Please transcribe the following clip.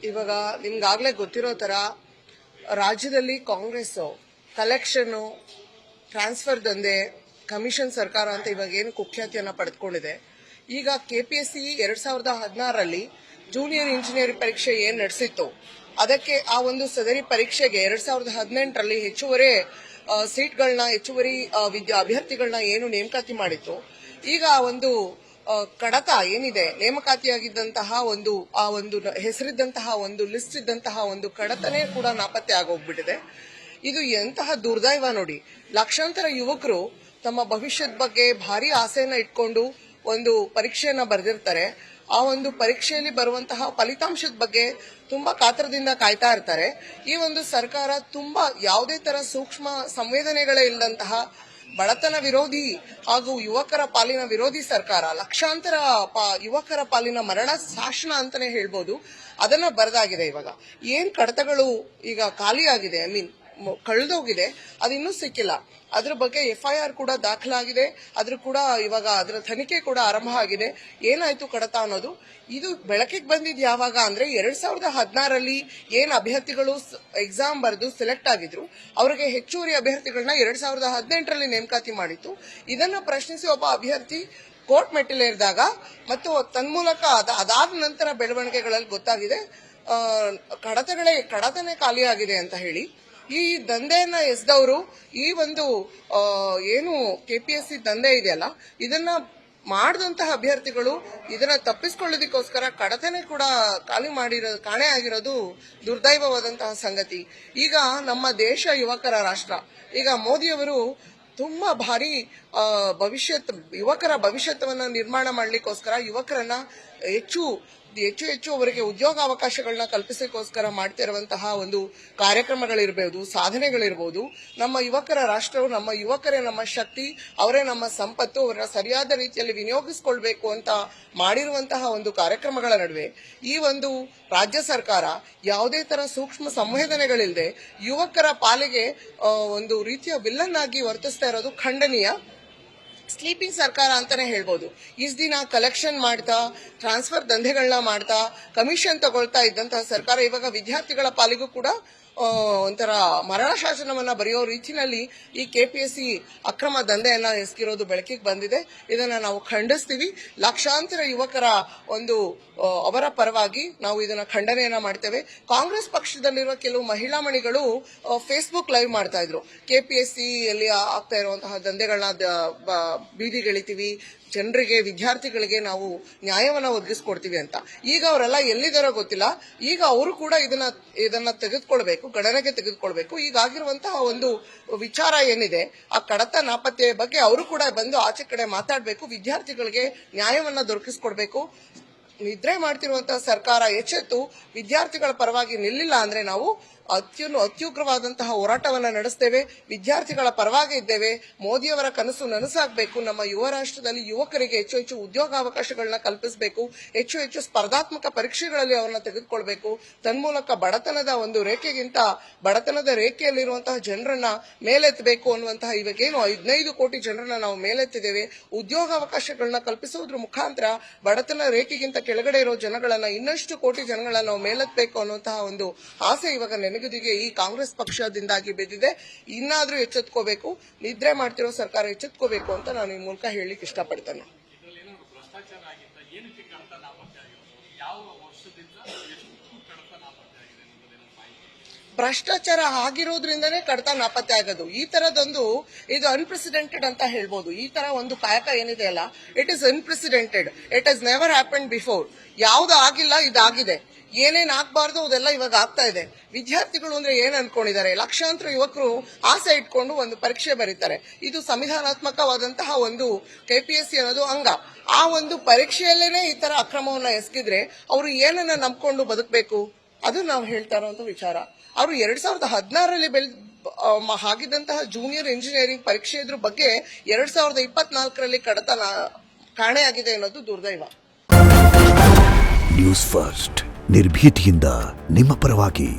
ಇವಾಗ ನಿಮ್ಗಾಗ್ಲೇ ಗೊತ್ತಿರೋ ತರ ರಾಜ್ಯದಲ್ಲಿ ಕಾಂಗ್ರೆಸ್ ಕಲೆಕ್ಷನ್, ಟ್ರಾನ್ಸ್ಫರ್ ದಂಧೆ, ಕಮಿಷನ್ ಸರ್ಕಾರ ಅಂತ ಇವಾಗ ಏನು ಕುಖ್ಯಾತಿಯನ್ನ ಪಡೆದುಕೊಂಡಿದೆ. ಈಗ ಕೆಪಿಎಸ್ಸಿ 2016ರಲ್ಲಿ ಜೂನಿಯರ್ ಇಂಜಿನಿಯರಿಂಗ್ ಪರೀಕ್ಷೆ ಏನ್ ನಡೆಸಿತ್ತು, ಅದಕ್ಕೆ ಆ ಒಂದು ಸದರಿ ಪರೀಕ್ಷೆಗೆ 2018ರಲ್ಲಿ ಹೆಚ್ಚುವರಿ ಸೀಟ್ಗಳನ್ನ, ಹೆಚ್ಚುವರಿ ಅಭ್ಯರ್ಥಿಗಳನ್ನ ಏನು ನೇಮಕಾತಿ ಮಾಡಿತ್ತು, ಈಗ ಒಂದು ಕಡತ ಏನಿದೆ, ನೇಮಕಾತಿಯಾಗಿದ್ದಂತಹ ಆ ಒಂದು ಹೆಸರಿದ್ದಂತಹ ಒಂದು ಲಿಸ್ಟ್ ಇದ್ದಂತಹ ಒಂದು ಕಡತನೇ ಕೂಡ ನಾಪತ್ತೆ ಆಗೋಗ್ಬಿಟ್ಟಿದೆ. ಇದು ಎಂತಹ ದುರ್ದೈವ ನೋಡಿ. ಲಕ್ಷಾಂತರ ಯುವಕರು ತಮ್ಮ ಭವಿಷ್ಯದ ಬಗ್ಗೆ ಭಾರಿ ಆಸೆಯನ್ನ ಇಟ್ಕೊಂಡು ಒಂದು ಪರೀಕ್ಷೆಯನ್ನ ಬರೆದಿರ್ತಾರೆ. ಆ ಒಂದು ಪರೀಕ್ಷೆಯಲ್ಲಿ ಬರುವಂತಹ ಫಲಿತಾಂಶದ ಬಗ್ಗೆ ತುಂಬಾ ಕಾತರದಿಂದ ಕಾಯ್ತಾ ಇರ್ತಾರೆ. ಈ ಒಂದು ಸರ್ಕಾರ ತುಂಬಾ ಯಾವುದೇ ತರ ಸೂಕ್ಷ್ಮ ಸಂವೇದನೆಗಳೇ ಇಲ್ಲದಂತಹ ಬಡತನ ವಿರೋಧಿ ಹಾಗೂ ಯುವಕರ ಪಾಲಿನ ವಿರೋಧಿ ಸರ್ಕಾರ. ಲಕ್ಷಾಂತರ ಯುವಕರ ಪಾಲಿನ ಮರಣ ಶಾಸನ ಅಂತಾನೆ ಹೇಳ್ಬೋದು, ಅದನ್ನ ಬರೆದಾಗಿದೆ. ಇವಾಗ ಏನ್ ಕಡತಗಳು ಈಗ ಖಾಲಿಯಾಗಿದೆ, ಕಳೆದೋಗಿದೆ, ಅದಿನ್ನೂ ಸಿಕ್ಕಿಲ್ಲ. ಅದ್ರ ಬಗ್ಗೆ FIR ಕೂಡ ದಾಖಲಾಗಿದೆ. ಇವಾಗ ಅದರ ತನಿಖೆ ಕೂಡ ಆರಂಭ ಆಗಿದೆ. ಏನಾಯ್ತು ಕಡತ ಅನ್ನೋದು ಇದು ಬೆಳಕಿಗೆ ಬಂದಿದ್ ಯಾವಾಗ ಅಂದ್ರೆ 2016ರಲ್ಲಿ ಏನ್ ಅಭ್ಯರ್ಥಿಗಳು ಎಕ್ಸಾಮ್ ಬರೆದು ಸೆಲೆಕ್ಟ್ ಆಗಿದ್ರು, ಅವರಿಗೆ ಹೆಚ್ಚುವರಿ ಅಭ್ಯರ್ಥಿಗಳನ್ನ 2018ರಲ್ಲಿ ನೇಮಕಾತಿ ಮಾಡಿತ್ತು. ಇದನ್ನ ಪ್ರಶ್ನಿಸಿ ಒಬ್ಬ ಅಭ್ಯರ್ಥಿ ಕೋರ್ಟ್ ಮೆಟ್ಟಿಲೇರಿದಾಗ ಮತ್ತು ತನ್ಮೂಲಕ ಅದಾದ ನಂತರ ಬೆಳವಣಿಗೆಗಳಲ್ಲಿ ಗೊತ್ತಾಗಿದೆ ಕಡತನೇ ಖಾಲಿಯಾಗಿದೆ ಅಂತ ಹೇಳಿ. ಈ ದಂಧೆಯನ್ನ ಎಸೆದವರು, ಈ ಒಂದು ಏನು ಕೆಪಿಎಸ್ಸಿ ದಂಧೆ ಇದೆಯಲ್ಲ, ಇದನ್ನ ಮಾಡಿದಂತಹ ಅಭ್ಯರ್ಥಿಗಳು ಇದನ್ನ ತಪ್ಪಿಸಿಕೊಳ್ಳೋದಕ್ಕೋಸ್ಕರ ಕಡತನೆ ಕೂಡ ಕಾಣೆ ಆಗಿರೋದು ದುರ್ದೈವವಾದಂತಹ ಸಂಗತಿ. ಈಗ ನಮ್ಮ ದೇಶ ಯುವಕರ ರಾಷ್ಟ್ರ. ಈಗ ಮೋದಿಯವರು ತುಂಬಾ ಭಾರಿ ಯುವಕರ ಭವಿಷ್ಯತ್ವನ್ನ ನಿರ್ಮಾಣ ಮಾಡ್ಲಿಕ್ಕೋಸ್ಕರ ಯುವಕರನ್ನ ಹೆಚ್ಚು ಅವರಿಗೆ ಉದ್ಯೋಗಾವಕಾಶಗಳನ್ನ ಕಲ್ಪಿಸೋಕ್ಕೋಸ್ಕರ ಮಾಡ್ತಿರುವಂತಹ ಒಂದು ಕಾರ್ಯಕ್ರಮಗಳಿರ್ಬೋದು, ಸಾಧನೆಗಳಿರ್ಬೋದು. ನಮ್ಮ ಯುವಕರ ರಾಷ್ಟ್ರವು, ನಮ್ಮ ಯುವಕರೇ ನಮ್ಮ ಶಕ್ತಿ, ಅವರೇ ನಮ್ಮ ಸಂಪತ್ತು, ಅವರನ್ನ ಸರಿಯಾದ ರೀತಿಯಲ್ಲಿ ವಿನಿಯೋಗಿಸಿಕೊಳ್ಬೇಕು ಅಂತ ಮಾಡಿರುವಂತಹ ಒಂದು ಕಾರ್ಯಕ್ರಮಗಳ ನಡುವೆ ಈ ಒಂದು ರಾಜ್ಯ ಸರ್ಕಾರ ಯಾವುದೇ ತರ ಸೂಕ್ಷ್ಮ ಸಂವೇದನೆಗಳಿಲ್ಲದೆ ಯುವಕರ ಪಾಲಿಗೆ ಒಂದು ರೀತಿಯ ವಿಲ್ಲನ್ ಆಗಿ ವರ್ತಿಸ್ತಾ ಇರೋದು ಖಂಡನೀಯ. ಸ್ಲೀಪಿಂಗ್ ಸರ್ಕಾರ ಅಂತಾನೆ ಹೇಳ್ಬೋದು. ಇಷ್ಟು ದಿನ ಕಲೆಕ್ಷನ್ ಮಾಡ್ತಾ, ಟ್ರಾನ್ಸ್ಫರ್ ದಂಧೆಗಳನ್ನ ಮಾಡ್ತಾ, ಕಮಿಷನ್ ತಗೊಳ್ತಾ ಇದ್ದಂತಹ ಸರ್ಕಾರ ಇವಾಗ ವಿದ್ಯಾರ್ಥಿಗಳ ಪಾಲಿಗೂ ಕೂಡ ಒಂಥರ ಮರಣ ಶಾಸನವನ್ನ ಬರೆಯೋ ರೀತಿಯಲ್ಲಿ ಈ ಕೆಪಿಎಸ್ಸಿ ಅಕ್ರಮ ದಂಧೆಯನ್ನ ಎಸಗಿರೋದು ಬೆಳಕಿಗೆ ಬಂದಿದೆ. ಇದನ್ನ ನಾವು ಖಂಡಿಸ್ತೀವಿ. ಲಕ್ಷಾಂತರ ಯುವಕರ ಅವರ ಪರವಾಗಿ ನಾವು ಇದನ್ನ ಖಂಡನೆಯನ್ನ ಮಾಡ್ತೇವೆ. ಕಾಂಗ್ರೆಸ್ ಪಕ್ಷದಲ್ಲಿರುವ ಕೆಲವು ಮಹಿಳಾ ಮಣಿಗಳು ಫೇಸ್ಬುಕ್ ಲೈವ್ ಮಾಡ್ತಾ ಇದ್ರು, ಕೆಪಿಎಸ್ಸಿಯಲ್ಲಿ ಆಗ್ತಾ ಇರುವಂತಹ ದಂಧೆಗಳನ್ನ ಬೀದಿಗೆಳಿತೀವಿ, ಜನರಿಗೆ, ವಿದ್ಯಾರ್ಥಿಗಳಿಗೆ ನಾವು ನ್ಯಾಯವನ್ನ ಒದಗಿಸ್ಕೊಡ್ತೀವಿ ಅಂತ. ಈಗ ಅವರೆಲ್ಲ ಎಲ್ಲಿದ್ದಾರೋ ಗೊತ್ತಿಲ್ಲ. ಈಗ ಅವರು ಕೂಡ ಇದನ್ನ ತೆಗೆದುಕೊಳ್ಬೇಕು, ಗಣನೆಗೆ ತೆಗೆದುಕೊಳ್ಬೇಕು. ಈಗಾಗಿರುವಂತಹ ಒಂದು ವಿಚಾರ ಏನಿದೆ, ಆ ಕಡತ ನಾಪತ್ತೆಯ ಬಗ್ಗೆ ಅವರು ಕೂಡ ಬಂದು ಆಚೆ ಕಡೆ ಮಾತಾಡಬೇಕು, ವಿದ್ಯಾರ್ಥಿಗಳಿಗೆ ನ್ಯಾಯವನ್ನ ದೊರಕಿಸ್ಕೊಡ್ಬೇಕು. ನಿದ್ರೆ ಮಾಡ್ತಿರುವಂತಹ ಸರ್ಕಾರ ಎಚ್ಚೆತ್ತು ವಿದ್ಯಾರ್ಥಿಗಳ ಪರವಾಗಿ ನಿಲ್ಲಿಲ್ಲ ಅಂದ್ರೆ ನಾವು ಅತ್ಯುಗ್ರವಾದಂತಹ ಹೋರಾಟವನ್ನ ನಡೆಸ್ತೇವೆ. ವಿದ್ಯಾರ್ಥಿಗಳ ಪರವಾಗಿ ಇದ್ದೇವೆ. ಮೋದಿಯವರ ಕನಸು ನನಸಾಗಬೇಕು. ನಮ್ಮ ಯುವ ರಾಷ್ಟ್ರದಲ್ಲಿ ಯುವಕರಿಗೆ ಹೆಚ್ಚು ಹೆಚ್ಚು ಉದ್ಯೋಗಾವಕಾಶಗಳನ್ನ ಕಲ್ಪಿಸಬೇಕು, ಹೆಚ್ಚು ಹೆಚ್ಚು ಸ್ಪರ್ಧಾತ್ಮಕ ಪರೀಕ್ಷೆಗಳಲ್ಲಿ ಅವರನ್ನ ತೆಗೆದುಕೊಳ್ಬೇಕು. ತನ್ಮೂಲಕ ಬಡತನದ ಒಂದು ರೇಖೆಗಿಂತ ಬಡತನದ ರೇಖೆಯಲ್ಲಿರುವಂತಹ ಜನರನ್ನ ಮೇಲೆತ್ತಬೇಕು ಅನ್ನುವಂತಹ ಇವಾಗೇನು 15 ಕೋಟಿ ಜನರನ್ನ ನಾವು ಮೇಲೆತ್ತಿದ್ದೇವೆ. ಉದ್ಯೋಗಾವಕಾಶಗಳನ್ನ ಕಲ್ಪಿಸೋದ್ರ ಮುಖಾಂತರ ಬಡತನ ರೇಖೆಗಿಂತ ಕೆಳಗಡೆ ಇರೋ ಜನಗಳನ್ನ, ಇನ್ನಷ್ಟು ಕೋಟಿ ಜನಗಳನ್ನ ನಾವು ಮೇಲೆತ್ತಬೇಕು ಅನ್ನುವಂತಹ ಒಂದು ಆಸೆ ಇವಾಗ ನೆನಗುದಿಗೆ ಈ ಕಾಂಗ್ರೆಸ್ ಪಕ್ಷದಿಂದಾಗಿ ಬೆದ್ದಿದೆ. ಇನ್ನಾದ್ರೂ ಎಚ್ಚೆತ್ಕೋಬೇಕು, ನಿದ್ರೆ ಮಾಡ್ತಿರೋ ಸರ್ಕಾರ ಎಚ್ಚೆತ್ಕೋಬೇಕು ಅಂತ ನಾನು ಈ ಮೂಲಕ ಹೇಳಲಿಕ್ಕೆ ಇಷ್ಟಪಡ್ತೇನೆ. ಭ್ರಷ್ಟಾಚಾರ ಆಗಿರೋದ್ರಿಂದನೇ ಕಡತ ನಾಪತ್ತೆ ಆಗೋದು. ಈ ತರದೊಂದು ಇದು ಅನ್ಪ್ರೆಸಿಡೆಂಟೆಡ್ ಅಂತ ಹೇಳ್ಬೋದು. ಈ ತರ ಒಂದು ಕಾಯಕ ಏನಿದೆ ಅಲ್ಲ, it is unprecedented. It has never happen before. ಯಾವ್ದು ಆಗಿಲ್ಲ, ಇದಾಗಿದೆ. ಏನೇನ್ ಆಗ್ಬಾರ್ದು ಅದೆಲ್ಲ ಇವಾಗ ಆಗ್ತಾ ಇದೆ. ವಿದ್ಯಾರ್ಥಿಗಳು ಅಂದ್ರೆ ಏನ್ ಅನ್ಕೊಂಡಿದ್ದಾರೆ, ಲಕ್ಷಾಂತರ ಯುವಕರು ಆಸೆ ಇಟ್ಕೊಂಡು ಒಂದು ಪರೀಕ್ಷೆ ಬರೀತಾರೆ. ಇದು ಸಂವಿಧಾನಾತ್ಮಕವಾದಂತಹ ಒಂದು ಕೆಪಿಎಸ್ಸಿ ಅನ್ನೋದು ಅಂಗ. ಆ ಒಂದು ಪರೀಕ್ಷೆಯಲ್ಲೇನೆ ಈ ತರ ಅಕ್ರಮವನ್ನ ಎಸಗಿದ್ರೆ ಅವರು ಏನನ್ನ ನಂಬ್ಕೊಂಡು ಬದುಕಬೇಕು? ಅದು ನಾವು ಹೇಳ್ತಾ ಇರುವಂತ ವಿಚಾರ. ಅವರು 2016ರಲ್ಲಿ ಆಗಿದ್ದಂತಹ ಜೂನಿಯರ್ ಇಂಜಿನಿಯರಿಂಗ್ ಪರೀಕ್ಷೆ ಇದ್ರ ಬಗ್ಗೆ 2024ರಲ್ಲಿ ಕಡತ ಕಾಣೆಯಾಗಿದೆ ಅನ್ನೋದು ದುರ್ದೈವ. ನ್ಯೂಸ್ ಫಸ್ಟ್, ನಿರ್ಭೀತಿಯಿಂದ ನಿಮ್ಮ ಪರವಾಗಿ.